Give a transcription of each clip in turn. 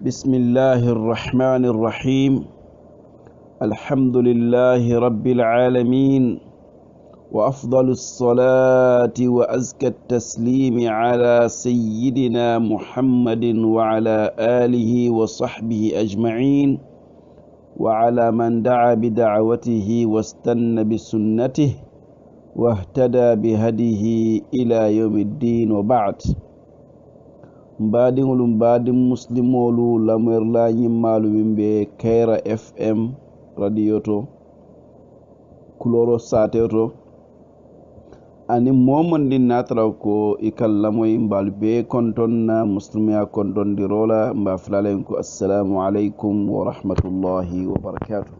بسم الله الرحمن الرحيم الحمد لله رب العالمين وأفضل الصلاة وأزكى التسليم على سيدنا محمد وعلى آله وصحبه أجمعين وعلى من دعا بدعوته واستنى بسنته واهتدى بهديه إلى يوم الدين وبعد mbaadiŋolu mbaadiŋ muslimolu lamoyirla ñimmaalu miŋ be Kayra FM radio to kuloro saateo to aniŋ moo mondiŋ naa tara ko i ka lamoyi mbaalu bee kontoŋ na musilimeya kontondiroo la mbaa filalayiŋ ko assalamu aleykum wa rahmatullahi wa barakatuh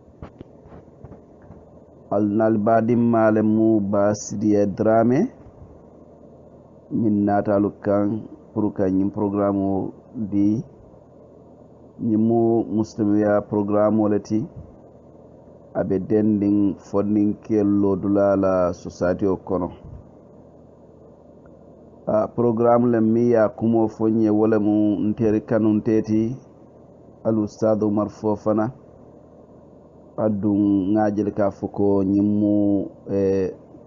alnaal baadiŋ maale mu Baasidiya Dramé miŋ naataalu kaŋ pour que ñiŋ programme di ñiŋ mu musilimeya programme le ti a be dendiŋ fonninkelu loodula la société kono programme le miŋ ye a kumoo fo ñe wo le mu nteri kanunte ti Al-Ustadh Umar Fofana aduŋ ŋa je le ka fo ko ñiŋ mu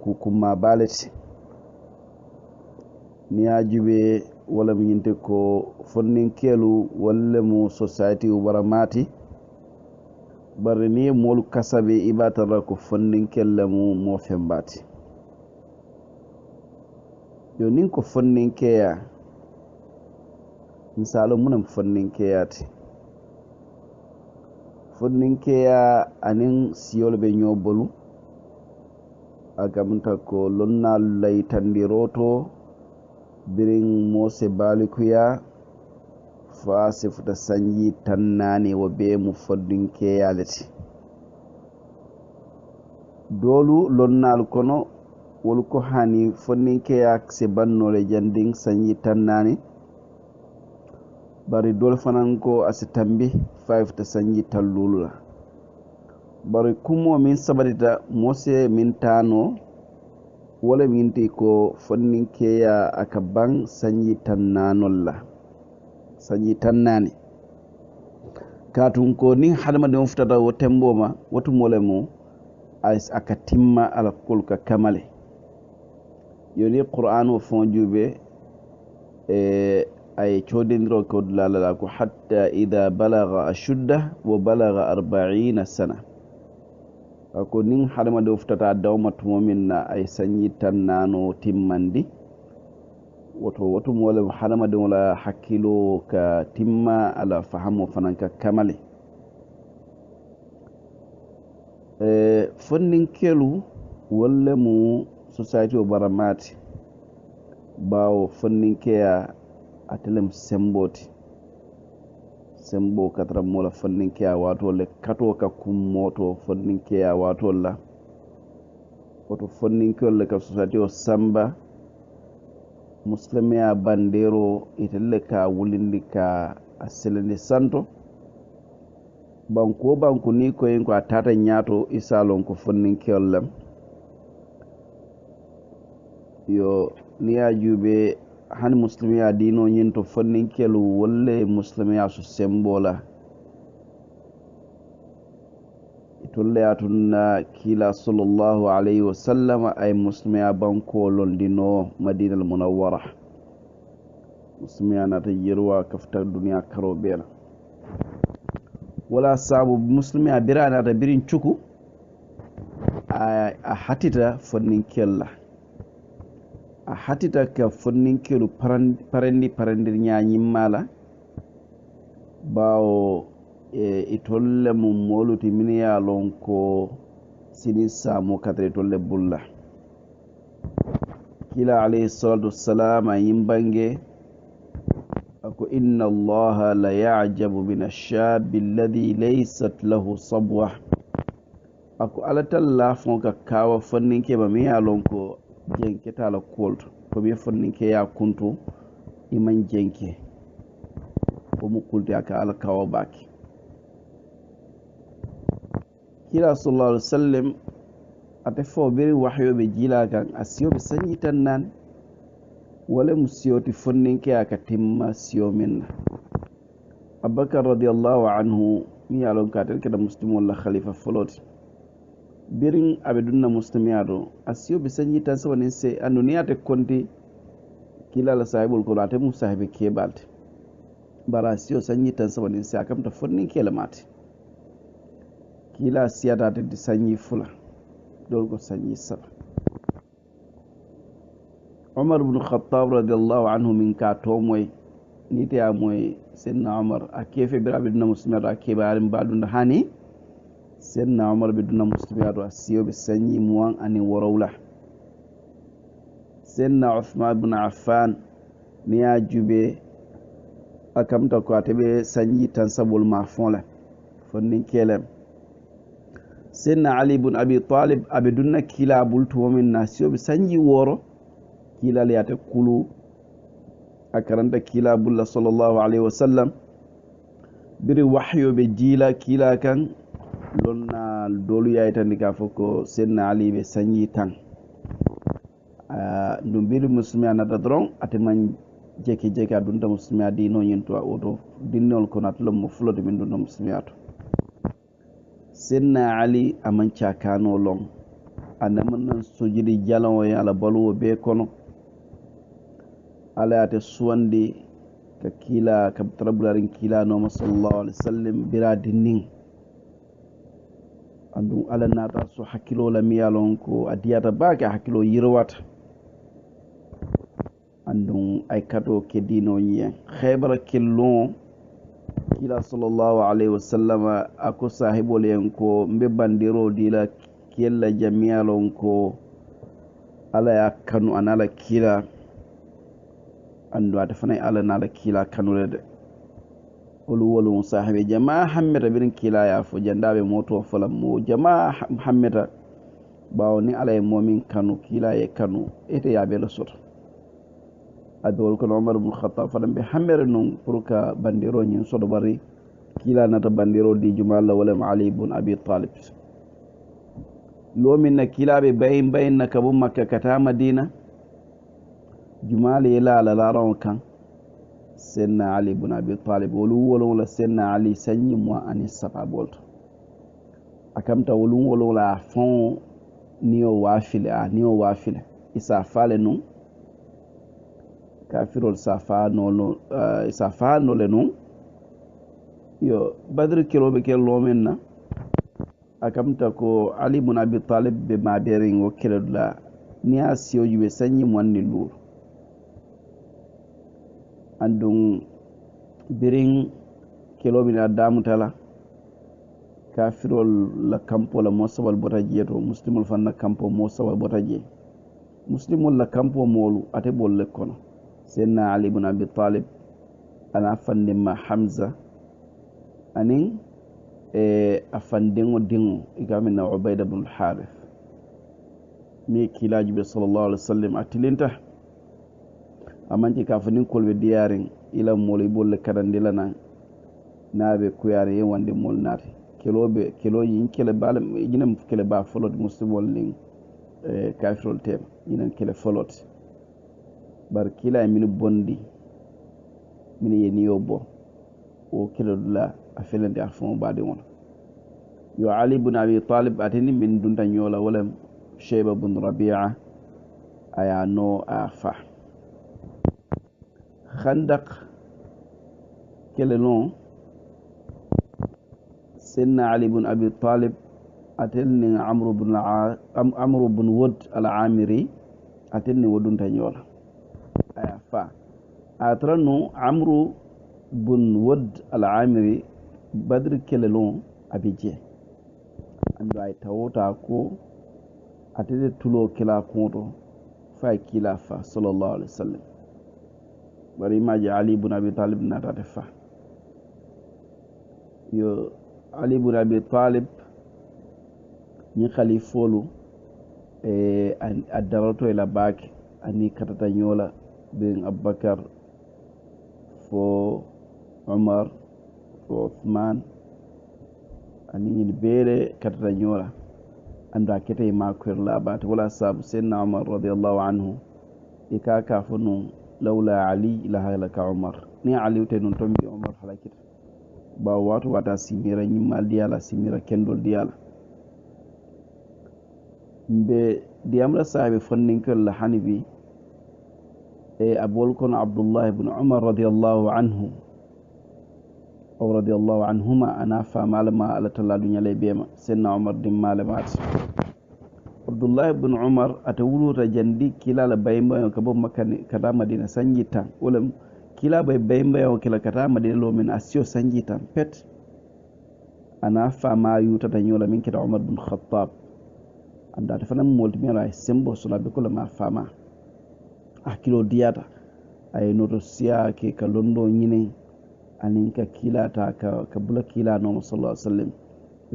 kukumma baa le ti niŋ ye a jube wala mu ñinte ko fonninkelu walla mu society wara maati bari niŋ ye moolu kasabe i be a tara ko fonninkel lemu moo fembaati yo niŋ ko fonninkeya misaalo mu nem fonninkeya ti fonninkeya aniŋ siyolu be ñoo bolu a gamunta ko lonnaalu layitandiro to biriŋ moo se baalikuya faa sifuta sanji 14 wo bee mu fonninkeya le ti doolu lonnaalu kono wolu ko hani fonninkeya se bannoo le jandiŋ sanji 14 bari doolu fanaŋ ko a si tambi faa ifuta sanji 10 la bari kumoo miŋ sabatita moo se miŋ taanoo wala minti ko fonninkeya aka baŋ sanji 14 la sanji 14 kaatuŋ ko niŋ hadamadiŋo futata wo tembo ma wotu mo le mu aka timma ala kolu ka kamale yo niŋ qur'ano faŋo juube a ye coodindiroo ke dula la ko hatta ida balaga ashudda wa balaga 40 sana ako niŋ hadamadiŋo futata a dawma tumo miŋ na a ye sanji 14 timmandi woto moo le hadamadiŋo la hakkiloo ka timma a la fahamo fanaŋ ka kamale fonninkelu wolu le mu sociétio baramaati baawo fonninkeya ate lemu semboo ti sembo katara mola fonninkeya waatoo le katoo ka kummooto fonninkeya waatoo la woto fonninkewol le ka société samba musilimeya bandeero itel le ka wulindi ka a selindi santo banku banku ni koyin ko a tata ñaato isalon ko fonninkewol lem yo ni ye juube hani musilimeya diino ñin to fonninkelu wolle musilimeya so sembo la itolle atunna kiila sallallahu alayhi wa sallam ay musilimeya banko londino madinal munawwara musilimeya nata yerwa kafta duniya karo bela wala sabu musilimeya bira nata birin cuku a hatita fonninkella a hatita ka fonninkelu parendir ñañimmala bawo itolle mum moluti min ya lon ko sini samo kadre tolle bulla kila alayhi salatu wassalam a yimbange ako inna allaha la ya'jabu min ash-shabi alladhi laysat lahu sabwa ako alatalla fon ka kawa fonninke ba mi ya lon ko jenketa la kolto ko mi fonninke ya kuntu iman jenke ko mu kulti aka ala kawa baki kila sallallahu alaihi wasallam ate fo biri wahyoɓe jiila kan a siyoɓe sañi tan nan wala mu siyoti fonninke aka timma siyo min na abubakar radiyallahu anhu mi yalon katel keda muslim wala khalifa foloti birin abe dunna muslimiyado asiyo be sanyi tan sawani se anduniyate konti kila la sahibul ko ate mu sahibe kebalte bara asiyo sanyi tan sawani se akamta fonni kela mate kila siyata de sanyi fula dol ko sanyi saba umar ibn khattab radiyallahu anhu min ka to moy nite a moy senna umar akefe birabe dunna muslimiyado akebarim badunda hani senna umar be dunna muslimiyado asiyo be sanyi muwan ani worawla senna uthman ibn affan ni ya jube akamta ko atebe sanyi tan sabol ma fonla fonnin kelem senna ali ibn abi talib abe dunna kila bultu min nasiyo be sanyi woro kila le ate kulu akaranta kila bulla sallallahu alaihi wasallam biri wahyo be jila kila kan lonna dolu yaytandi ka foko senna ali be sanyi tan ndum biri muslimi anata dron ateman jeki adunta muslimi adi no yento oto dinnol ko natlo mo fulode min dunta muslimi ato senna ali aman chakano long anaman sujudi jalawo yala baluwo be kono ala ate suwandi ka kila ka trabularin kila no sallallahu alaihi wasallam bira dinnin andu ala nata so hakkilo la miyalon ko adiyata baka hakkilo yirwata andum ay kato ke dino yen khaybara kello kila sallallahu alaihi wasallam ako sahibol yen ko mbe bandiro dila kella jamiyalon ko ala ya kanu anala kila andu ata fana ala nala kila kanule de wolu sahibe jamaa hammeta birin kila ya fo jandabe moto folam mo jamaa hammeta bawo ni ala e momin kanu kila e kanu ete ya bela soto adol ko umar ibn khattab fadam be hammere non pour ka bandiro nyin sodo bari kila nata bandiro di jumala wala ali ibn abi talib lo min na kila be bayin na kabum makka kata madina jumala ila la ron kan senna ali ibn abi talib wolu la senna ali sanyi mo ani sababol akamta wolu la fon niyo wafile isa fale non kafirol safa no le non yo badr kilobe ke lomen na akamta ko ali ibn abi talib be maberin o keledula ni asiyo yube sanyi mo ni lur andun birin kilobe na damutala kafirol la kampo la mosawal botaje to muslimul fanna kampo mosawal botaje muslimul la kampo molu ate bolle kono senna ali ibn abi talib ana fande ma hamza anin afandingo dingo igamina ubayda ibn al-harith mi kilaji be sallallahu alaihi wasallam atilinta amanti ka fanin kolbe diyarin ila moli bolle kadandila na nabe kuyare yen wande mol nati kelo yin kele bala yinam kele ba folot muslimol ning kafirol tem yinan kele folot bar kila min bondi min yeni yobo o kelo la afelande afon baade won yo ali ibn abi talib ateni min dunta nyola wala shayba ibn rabi'a aya no afa khandaq kele non senna ali ibn abi talib atelni amru ibn wud al-amiri atelni wodunta nyola aya fa atranu amru ibn wud al-amiri badr kelelon abije ando ay tawota ko atede tulo kila konto fa kila fa sallallahu alaihi wasallam bari maji ali ibn abi talib nata fa yo ali ibn abi talib ni khalifolu adarato ila baki ani katata nyola bin abubakar fo umar fo uthman ani bere katata nyola anda kete ma kwirla ba ta wala sabu sayyidina umar radiyallahu anhu ikaka funu laula ali la halaka umar ni ali utenun tombi umar halakita ba watu wata simira nyimmal diyala simira kendol diyala mbe diyamra sahibi fonninkol la hanibi e abol kono abdullah ibn umar radiyallahu anhu aw radiyallahu anhuma ana fa malama ala talla dunya lay bema senna umar dim malamat abdullah ibn umar ata wuluta jandi kilala bayimba ko bo makani kada madina sanjita wala kila bay bayimba o kila kata madina lo min asio sanjita pet ana fa ma yutata nyola min kita umar bin khattab anda ta fanam molti mera sembo sula be ko ma fama akilo diata ay noto siya ke ka londo nyine anin ka kila ta ka bula kila no sallallahu alaihi wasallam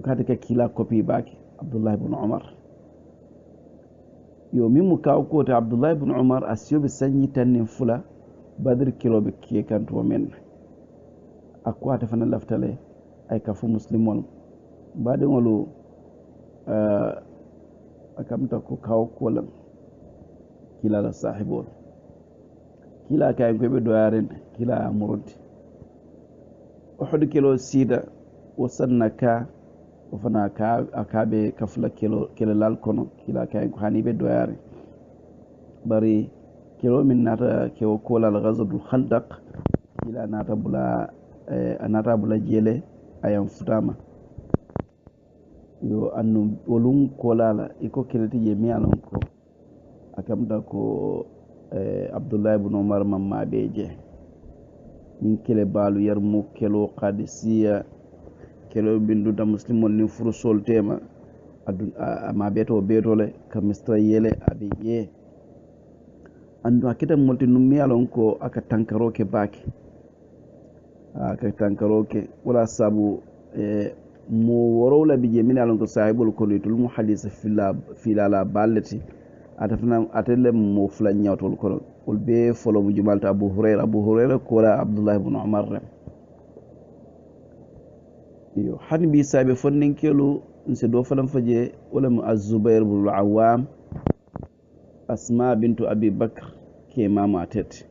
ka ka kila kopi baki abdullah ibn umar yo min mu kaw ko ta abdullah ibn umar asiyo be sanyi tanin fula badr kilo be ke kan to men akwa ta fana laftale ay ka fu muslimon bade ngolo akamta ko kaw ko lam kila la sahibol kila kay ko be doyaren kila amurunti uhud kilo sida wasannaka wafana ka akabe kafla kilo lal kono kila kay ko hani be doyare bari kilo min nata ke ko la ghazabul khandaq kila nata bula anata bula jele ayam futama yo annu wolum kolala iko kelati je mi alon ko akamda ko abdullah ibn umar mamma beje min kele balu yarmu kelo qadisiya kelo bindu da muslimon ni furusol tema adun ama beto betole ka mistra yele abi ye andu akita multi nummi alon ko aka tankaroke baki aka tankaroke wala sabu mo worola bije min alon ko sahibul kulitul muhaddis filala ballati atafna atelle mo flan nyawtol ko ul be folo mu jumalta abu hurayra ko la abdullah ibn umar yo hanbi sabe fonnin kelu nse do falam faje wala mu az-zubair ibn al-awwam asma bintu abi bakr ke mama tet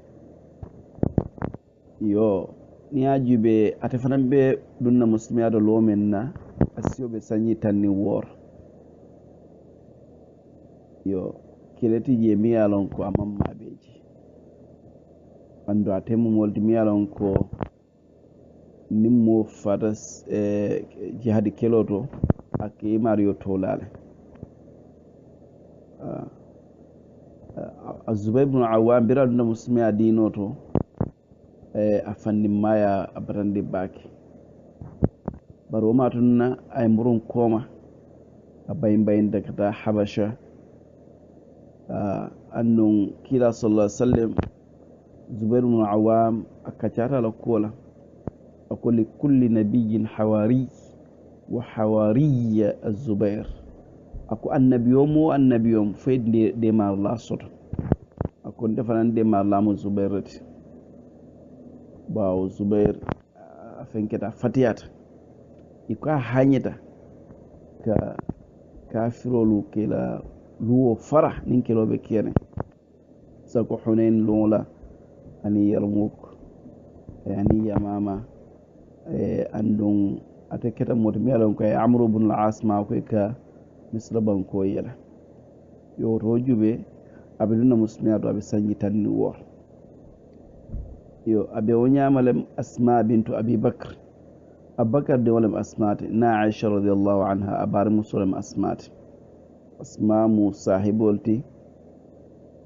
yo ni ajube atafana be dunna muslimiya do lomen na asiyo be sanyi tanni wor yo keleti je miyalon ko amamma beji ando atemu moldi miyalon ko nimmo fatas jihadi keloto ake mario tolale azubayr ibn awam biral dunna muslimiya dinoto afanni maya abrande baki baro ma tunna ay murun koma abayin daga habasha annun kila sallallahu alaihi wasallam zubair ibn awam akachata la kola akuli kulli nabiyyin hawari wa hawari az-zubair aku annabiyum fayde de mar la soto akon defanan de mar la mu zubairati bawo zubair fenketa fatiyata iko hanyita ka kafirolu kila luwo fara nin kelobe kene sako hunain lola ani yarmuk ani yamama andun ataketa mot melon ko amru ibn al-as ma ko ka misra ban ko yela yo rojube abiduna muslimiya do abe sanyi tanni wor yo abe wonyamalam asma bintu abi bakr abubakar de walam asmati na aisha radiyallahu anha abar musulm asmati asma mu sahibolti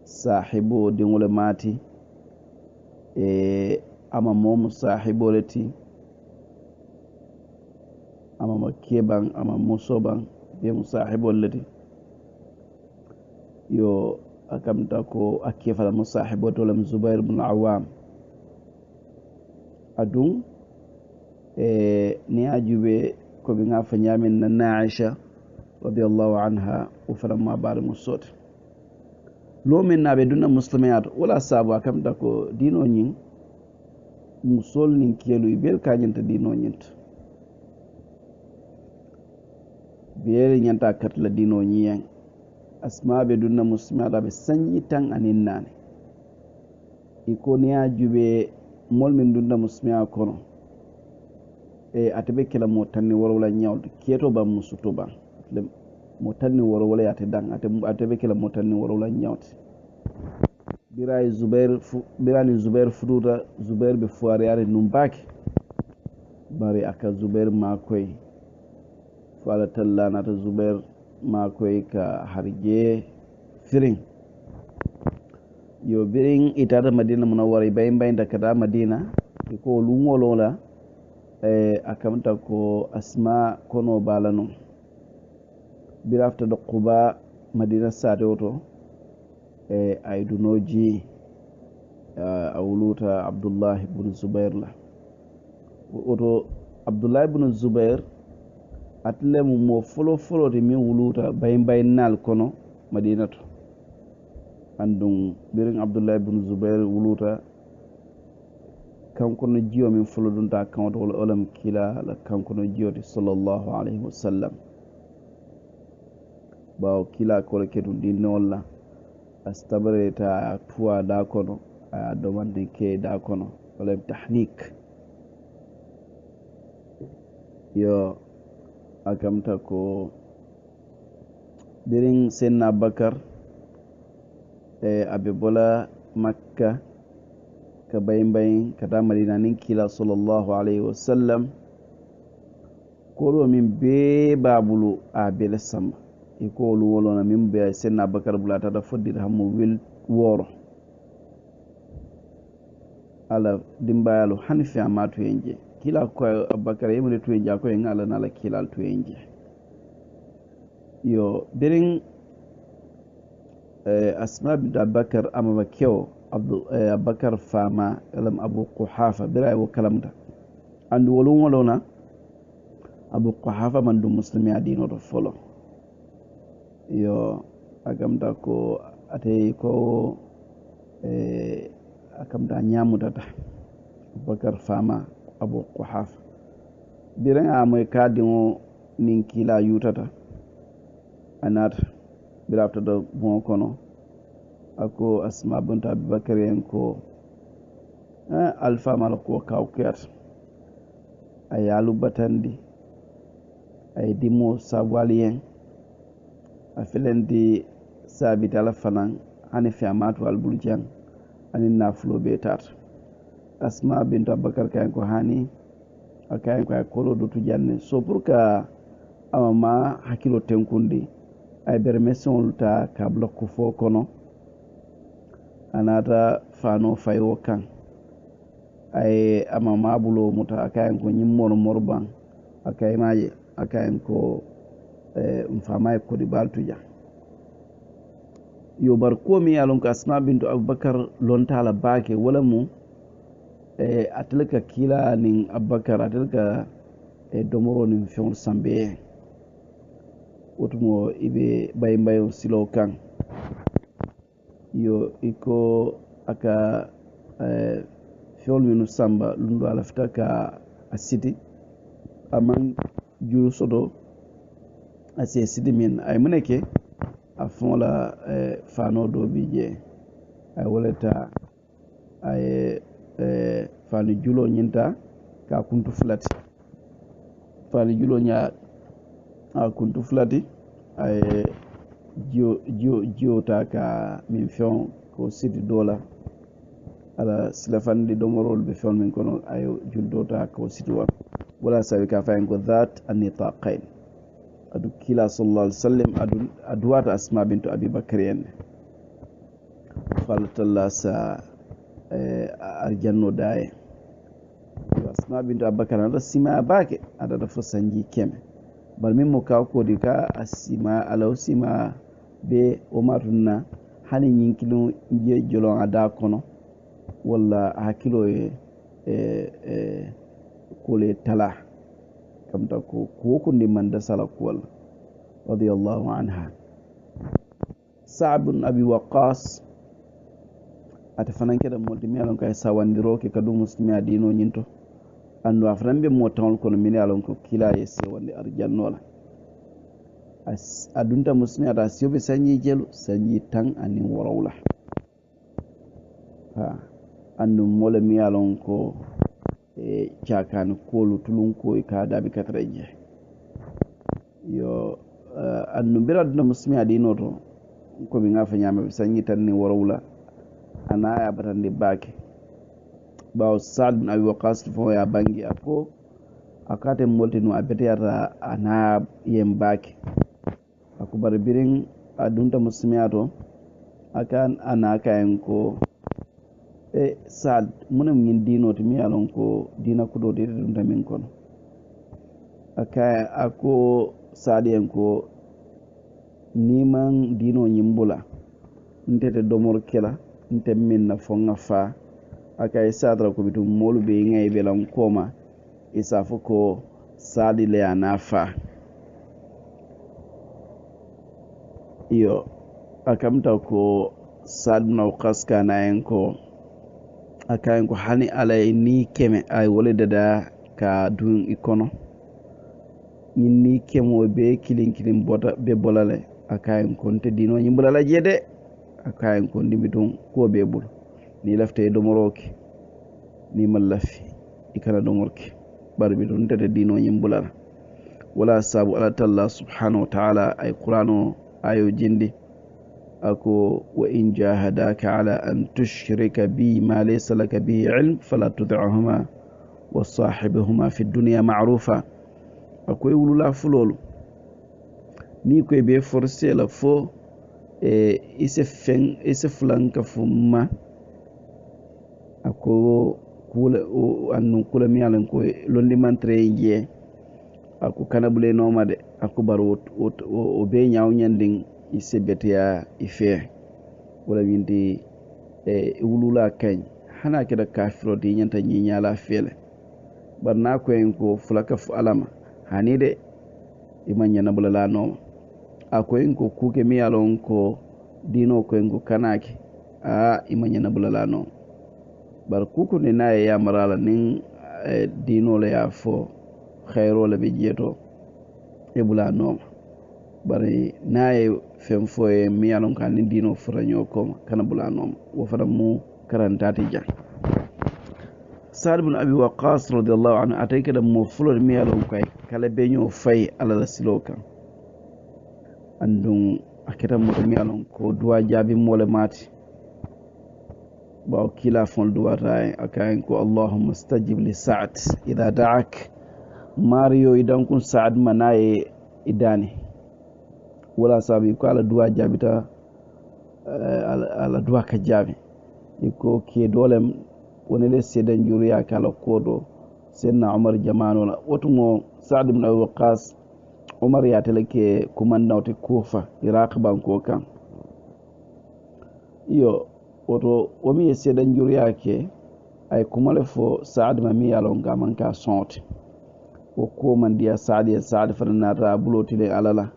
sahibo de wala mati ama mom sahibolti ama makeban ama musoban be musahibolti yo akamta ko akefa musahiboto lam zubair ibn awam adun ni ajube ko bi nga fa nyamin na Aisha radiyallahu anha o faramma bar musot lo men nabe dunna muslimat wala sabu akam da ko dino nyin musol nin kelu bel kanyanta dino nyint bel nyanta kat la dino nyen asma be dunna muslimat be sanyi tan anin nane iko ni ajube mol min dunna muslimat kono atebe kela mo tanni worowla ñawde keto ban musuto ban mo tanni worowla yate dan atebe kela mo tanni worowla ñawde birani zubair fututa zubair be foireyade num baake bari aka zubair makoy fo ala tallanata zubair makoy ka harje firin yo birin itata madina munawwara bay mbaynda kata madina ko lumolola akamta ko asma kono bala non birafta do quba madina sate oto ay dunoji awluta abdullah ibn zubair la oto abdullah ibn zubair atlemu mo folo de min wuluta bay nal kono madinatu andum birin abdullah ibn zubair wuluta kankono jiyo min fulodunta kawto wala olam kila la kankono jiyoti sallallahu alayhi wa sallam bawo kila kola ketu dinnolla astabareta tuwa da kono a domande ke da kono wala tahnik yo akamta ko birin senna bakar abe bola makka ka bayin kata madina nin kila sallallahu alaihi wasallam ko min be babulu a bele sama iko lu wolona min be senna bakar bulata da foddir hammo wil woro ala dimbayalu hanfi amatu yenje kila ko abakar yimre to yenje ko en ala nala kila to yenje yo birin asma bint abakar amama kewo abubakar fama alam abu quhafa bira wo kalamta andu wolum wolona abu quhafa man du muslimi adino do folo yo agamta ko ate ko akamta nyamutata abubakar fama abu quhafa bira amoy kadimo nin kila yutata anata birafta do bon kono ako asma bint abubakar en ko alfa mal ko kawkiyat ay alu batandi ay dimo sabwalien a filendi sabit ala fanan ani fi amatu al buljan ani nafulo be tat asma bint abubakar kayen ko hani akayen ko kolo do tu janne so pour ka amama hakilo tenkundi ay bermeson ta kabla ko fo kono anata fano fayo kan ay amama bulo muta akayen ko nyimmoro morban akay maje akayen ko mfamay ko di baltuja yo bar ko mi yalon ko asma bintu abubakar lontala baake wala mu atlaka kila nin abubakar atlaka domoro nin fion sambe otumo ibe bayimbayo silo kan yo iko aka fiol minu samba lundu ala fita ka asiti aman juru soto asi sidi min ay muneke afon la fano do bije ay woleta ay fani julo nyinta ka kuntu flati fani julo nya a kuntu flati ay jio ta ka min fion ko sidi dola ala silafandi domorol be fion min kono ayo juldo ta ko sidi wa wala sabi ka fayin ko that anitaqain adu kila sallallahu alaihi wasallam aduwata asma bintu abi bakr en falatalla sa arjanno daye asma bintu abubakar ada sima bake ada da fasanji keme bal min mo kaw ko di ka asima alaw sima be o matunna hani nyinkilo je jolon ada kono walla hakilo kole tala kamta ko ndi manda sala ko radiyallahu anha sa'd bin abi waqas ata fanan keda mo dimi alon kay sawandiro ke kadu muslimi adino nyinto andu aframbe mo tawol kono min alon ko kila yesse wonde arjannola adunta muslimi ada siyobe sanyi jelu sanyi tan anin worawla ha andu mole mi alon ko cakani kolu tulun ko ka dabi katreje yo annu biraduna muslimi adino to ko mi ngafa nyama sanyi tan ni worowla ana ya batandi bake bawo Saad bin Abi Waqqas fo ya bangi ako akate molti no abetiyata ana yem bake ako bar birin adunta muslimi ato akan ana kayen ko Saad munam ngin dino to mi alon ko dina kudo de dum tamin kono aka ako Saad en ko niman dino nyimbula ntete domor kela nte minna fonga fa aka Sadra ko bitum molu be ngay belan koma isafu ko Saad le anafa iyo akamta ko Saad bin Waqqas kana en ko akayen ko hani alay ni keme ay wole dada ka dun ikono ni kemo be kilin bota be bolale akayen ko te dino nyimbula la jede akayen ko ndimbitum ko be bul ni lafte domoroke ni mallafi ikana domorke barbi dun te dino nyimbula wala sabu ala talla subhanahu wa ta'ala ay qur'ano ayo jindi ako wa in jahadaka ala an tushrika bi ma laysa laka bihi ilm fala tud'uhuma wa sahibhuma fi dunya ma'rufa ako wulula fulolu ni ko be forcer la fo ise flanka fumma ako kula annu kula mi alan ko londi mantre je ako kanabule noma de ako baro o be nyaaw nyanding ise betia ife wala windi wulula kany hana keda kafiro di nyanta nyi nyala fele barna ko en ko fulaka fu alama hani de imanya na bulala no ako en ko kuke mi alon ko dino ko en ko kanaki imanya na bulala no bar kuku ni naye ya marala nin dino le ya fo khayro le be jeto e bula no bari naye fem foye mi alon kan ni dino furanyo ko kana bula no wo fara mu karantati ja Saad bin Abi Waqqas radiyallahu anhu atayka da mo fulor mi alon kay kala beño fay ala siloka andum aketa mo mi alon ko duwa jabi mole mati bawo kila fon duwata akayen ko Allahumma stajib li Sa'd idha da'ak Mario idan kun Sa'd manaye idani wala sabi ko ala duwa jabita ala duwa ka jabi iko ke dolem wonele sedan juriya kala kodo senna Umar jamano la wotumo Sa'd ibn Abi Waqqas Umar ya teleke kumandawte Kufa Iraq banko kan iyo woto womi sedan juriya ke ay kumale fo Sa'd mami yalon gaman ka sonte o ko man dia Sa'd farna rabulotile alala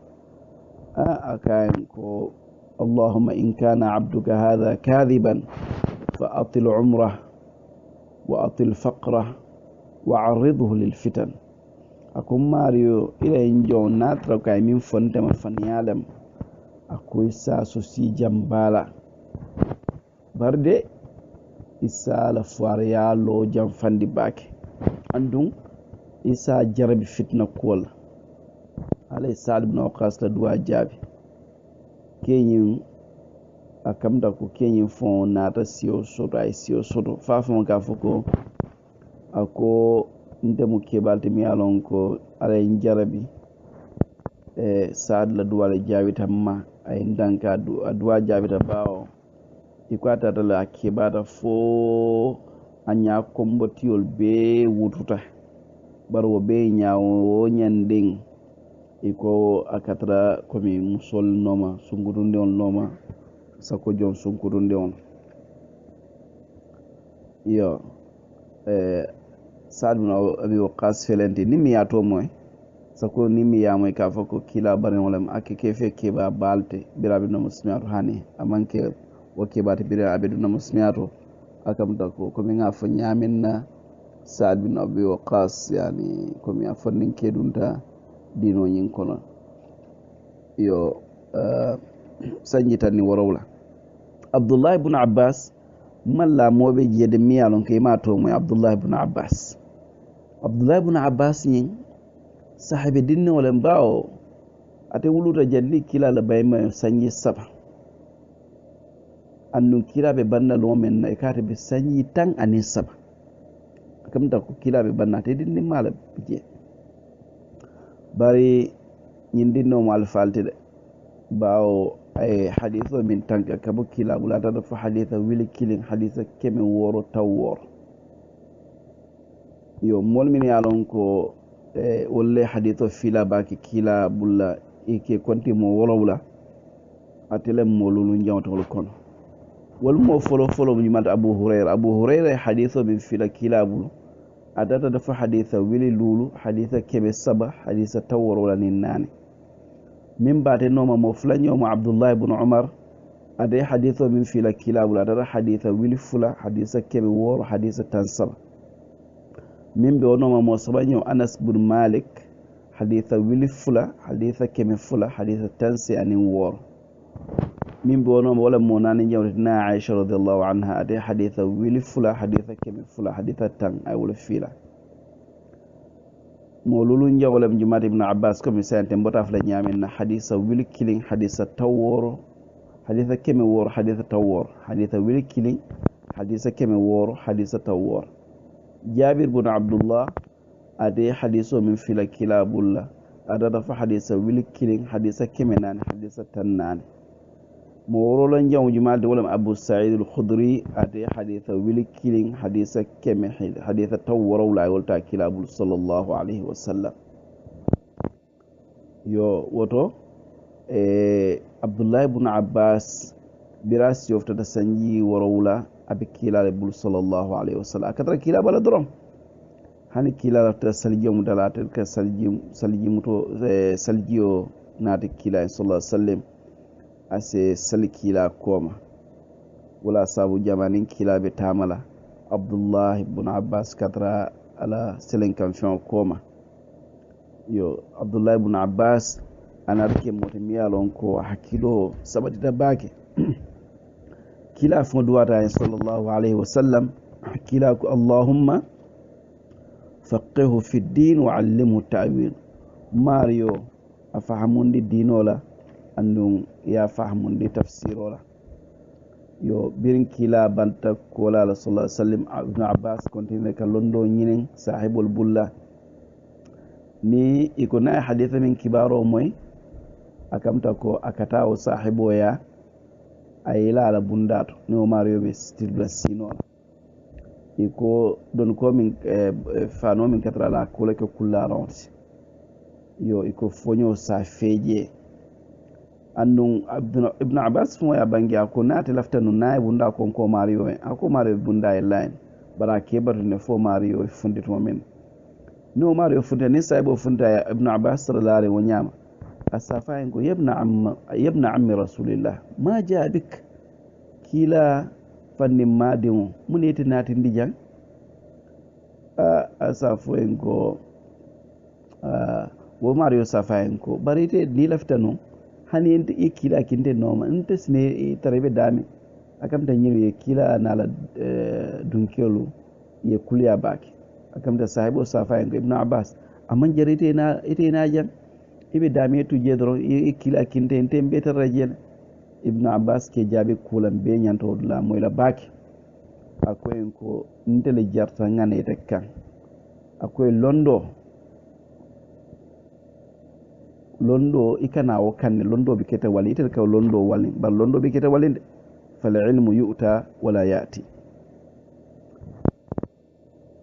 akayen ko Allahumma in kana abduka hadha kadhiban fa atil umrah wa atil faqrah wa arridhu lil fitan akum Mario ila injo natra kay min fonte ma faniyalem akoy sa so si jambala barde isa la fuariya lo jam fandi bake andum isa jarabi fitna kol alay Saad ibn Waqqas la duwa jabi kenyin akamda ko kenyin fon nata siyo soto ay siyo soto fafon ka foko ako ndemu kebalti mi alon ko alay jarabi Saad la duwa la jabi tamma ay ndanka duwa jabi ta bawo ikwata la kebata fo anya kombotiol be wututa barwo be nyaawo nyanding iko akatra komi musol noma sungurunde on noma sako jon sungurunde on yo Saad bin Abi Waqqas felenti nimi ya to moy sako nimi ya moy ka fako kila bare wolam akike fe keba balte birabi no musmiato hani amanke woke bati bira abedu no musmiato akamta ko komi nga fo nyaminna Saad bin Abi Waqqas yani komi afannin kedunta dino nyin kono yo sanjitani worowla Abdullah ibn Abbas malla mobe jede miyalon kay ma to moy Abdullah ibn Abbas abdullah ibn abbas ni sahabe dinne wala bawo ate wuluta jalli kila la bayma sanyi saba annun kila be banna lo men na kate be sanyi tan anin saba kam da ko kila be banna te dinne mala bije bari ñindinno mo alfalte de bawo ay hadithu min tanka kabo kila bulata da fa haditha wili kilin haditha keme woro tawwor yo molmin yalon ko wolle hadithu fila baki kila bulla ike konti mo wolowla atele molulu njawtol kono wal mo folo mu mata abu hurayra hadithu min fila kila bulu adata da fa haditha wili lulu haditha keme saba haditha tawwor wala ninane min bate noma mo flanyo mo abdullah ibn umar ade hadithu min fila kilabul adara haditha wili fula haditha kebe woro haditha tansaba min be noma mo sabanyo anas ibn malik haditha wili fula haditha kebe fula haditha tansi anin woro min be noma wala mo nani jawtina aisha radhiyallahu anha ade haditha wili fula haditha kebe fula haditha tan ay wala fila molulu njawala mjumat ibn abbas ko mi sante mbota fla nyamin na hadisa wili killing hadisa taworo hadisa keme woro hadisa tawor hadisa wili killing hadisa keme woro hadisa tawor jabir ibn abdullah ade hadiso min fila kilabulla adada fa hadisa wili killing hadisa keme nan hadisa tannan mawrolo njaw jumal de wala abu sa'id al-khudri ade haditha wili killing haditha keme haditha tawwara wala walta kilabul sallallahu alaihi wasallam yo woto abdullah ibn abbas biras yofta da sanji warawla abi kilabul sallallahu alaihi wasallam akatra kilabala drom hani kilala ta saljum dalata ka saljimuto saljiyo nati kilay sallallahu alaihi wasallam ase sali kila koma wala sabu jamanin kila be tamala abdullah ibn abbas katra ala selen kamfion koma yo abdullah ibn abbas anarke motemiyalon ko hakilo sabati da bake kila fon duwata sallallahu alaihi wasallam kila ko allahumma faqihu fi din wa allimhu ta'wil mario afahamundi dinola andun ya fahmundi tafsirola yo birin kila banta kola la sallallahu alaihi wasallam ibn abbas kontine ka londo nyinin sahibul bulla ni ikona haditha min kibaro moy akamta ko akatawo sahibo ya ayila la bundato ni o mario be stilbla sinola iko don ko min fano min katra la kola ko kullaronti yo iko fonyo sa feje andun ibn abbas fo ya bangi ko nati laftanu nay bunda ko mario ako mario bunda e line bara kebatu ne fo mario fundi to men no mario fundi ne saybo funda ya ibn abbas sallallahu alaihi wasallam asafa ngo yabna ammi rasulillah ma jaa bik kila fanni madin muneti nati ndijan asafo ngo wo mario safa ngo barite ni laftanu hani ente ikila kinte noma ente sine tarebe dami akamta nyiri kila nala dunkelu ye kuliya baki akamta sahibo safa ibn abbas amman jarite na ite na jam ibe dami tu jedro ikila kinte ente betar rajel ibn abbas ke jabe kulan be nyanto la moyla baki akoy ko ndele jarta ngane tekkan akoy londo ikana o kanne londo bi kete wali tel ka londo wali bar londo bi kete walinde fal ilmu yu'ta wala yati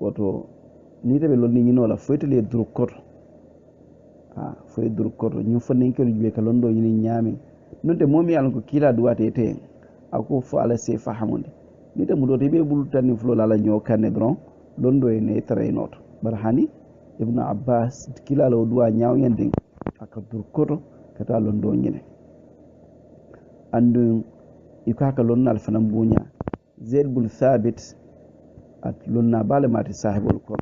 woto ni tebe londi nyino la foytele drukoto foy drukoto ñu fanin ko be ka londo nyini nyami nonte momi yalla ko kila duwate te ako fo ala se fahamunde ni te mudo te be bulu tan flo la ñoo kanne dron londo e ne tare noto bar hani ibn abbas kila lo duwa nyaaw yende aka durkoto kata londo nyine andu ikaka lonnal fanam bunya zaid bin thabit at lonna bale mati sahibul qur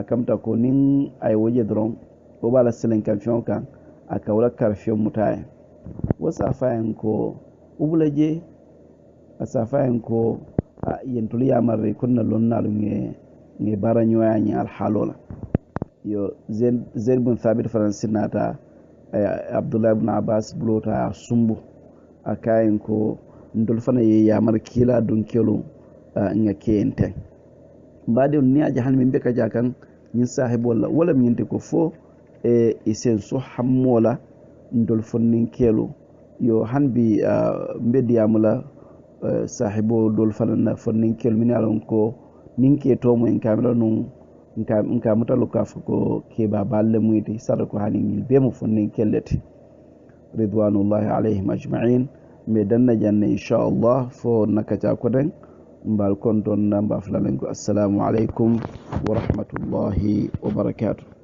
kamta ko nin ay woje dron o bala selen kamfion kan aka wala karfion mutaye wasa fayan ko ubulaje asa fayan ko yentuli yamare kunna lonnal nge ngi bara ñoya ñi al halola yo zaid bin thabit faransinata abdullah ibn abbas blota sumbu akayin ko ndol fana ye yamar kila dun kelo nga kenten mbade ni aja han min be ka jakan ñin sahibo wala min te ko fo isen so hammola ndol fonnin kelo yo hanbi mbedi amula sahibo dol fanana fonnin kelo min alon ko ninke to mo en kamera non nka mutalo ka ko keba balle muyti sada ko hani be mo fonnin kellete ridwanullahi alayhim ajma'in me danna janne inshallah fo nakata ko den mbal kon don namba flalen ko assalamu alaikum wa rahmatullahi wa barakatuh